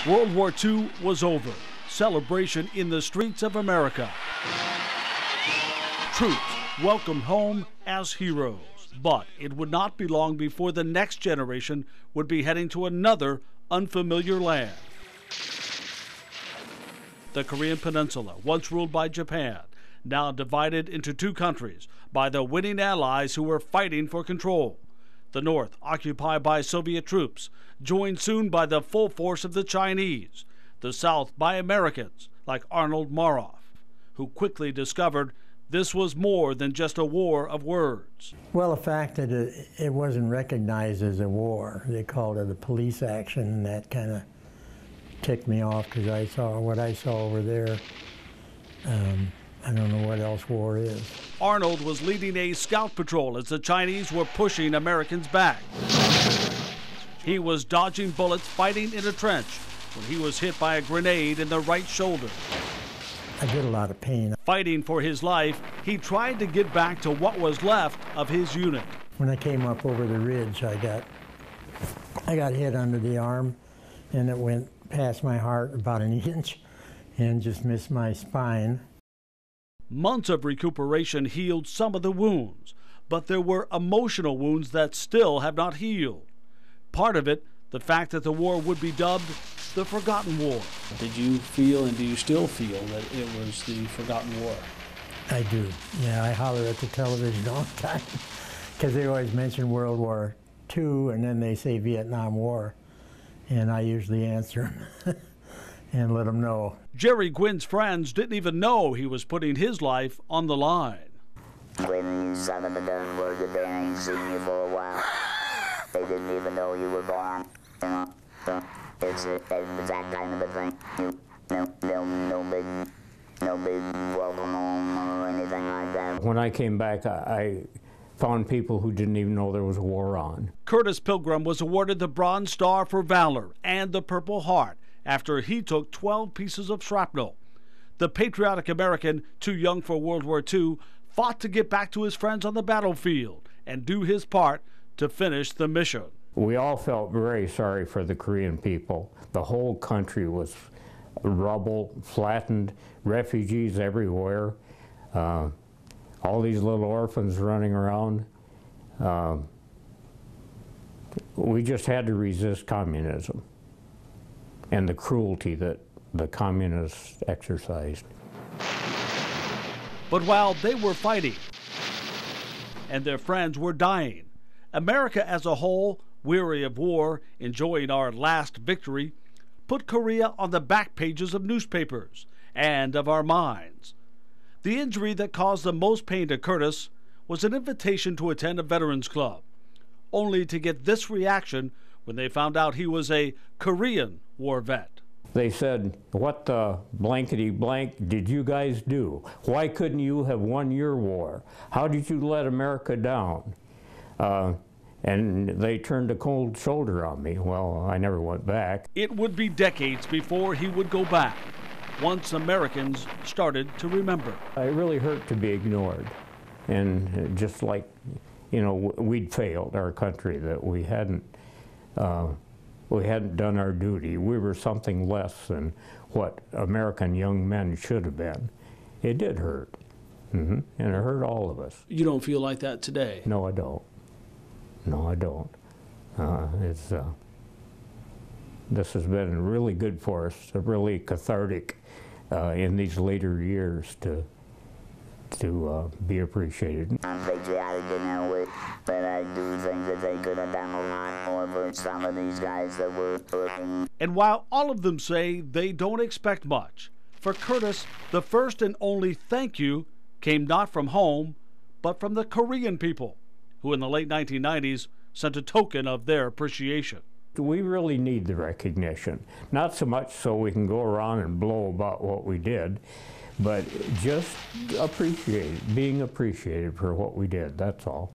World War II was over. Celebration in the streets of America. Troops welcomed home as heroes. But it would not be long before the next generation would be heading to another unfamiliar land. The Korean Peninsula, once ruled by Japan, now divided into two countries by the winning allies who were fighting for control. The North, occupied by Soviet troops, joined soon by the full force of the Chinese. The South by Americans like Arnold Maroff, who quickly discovered this was more than just a war of words. Well, the fact that it wasn't recognized as a war, they called it a police action, and that kind of ticked me off because I saw what I saw over there. I don't know what else war is. Arnold was leading a scout patrol as the Chinese were pushing Americans back. He was dodging bullets, fighting in a trench when he was hit by a grenade in the right shoulder. I get a lot of pain. Fighting for his life, he tried to get back to what was left of his unit. When I came up over the ridge, I got hit under the arm, and it went past my heart about an inch and just missed my spine. Months of recuperation healed some of the wounds, but there were emotional wounds that still have not healed. Part of it, the fact that the war would be dubbed the Forgotten War. Did you feel, and do you still feel, that it was the Forgotten War? I do. Yeah, I holler at the television all the time because they always mention World War II and then they say Vietnam War, and I usually answer them and let them know. Jerry Gwynn's friends didn't even know he was putting his life on the line. When you son of a gun were good, they ain't seen you for a while. They didn't even know you were born. It's that kind of a thing. No big welcome home or anything like that. When I came back, I found people who didn't even know there was a war on. Curtis Pilgrim was awarded the Bronze Star for Valor and the Purple Heart after he took 12 pieces of shrapnel. The patriotic American, too young for World War II, fought to get back to his friends on the battlefield and do his part to finish the mission. We all felt very sorry for the Korean people. The whole country was rubble, flattened, refugees everywhere, all these little orphans running around. We just had to resist communism and the cruelty that the communists exercised. But while they were fighting and their friends were dying, America as a whole, weary of war, enjoying our last victory, put Korea on the back pages of newspapers and of our minds. The injury that caused the most pain to Curtis was an invitation to attend a veterans club, only to get this reaction when they found out he was a Korean war vet. They said, "What the blankety blank did you guys do? Why couldn't you have won your war? How did you let America down?" And they turned a cold shoulder on me. Well, I never went back. It would be decades before he would go back, once Americans started to remember. It really hurt to be ignored. And just like, you know, we'd failed our country, that we hadn't done our duty. We were something less than what American young men should have been. It did hurt. And it hurt all of us. You don't feel like that today? No, I don't. No, I don't. This has been really good for us, really cathartic in these later years to be appreciated. I'm patriotic in that way, but I do think that they could have done a lot more for some of these guys that were working. And while all of them say they don't expect much, for Curtis, the first and only thank you came not from home, but from the Korean people, who in the late 1990s sent a token of their appreciation. We really need the recognition, not so much so we can go around and blow about what we did, but just being appreciated for what we did, that's all.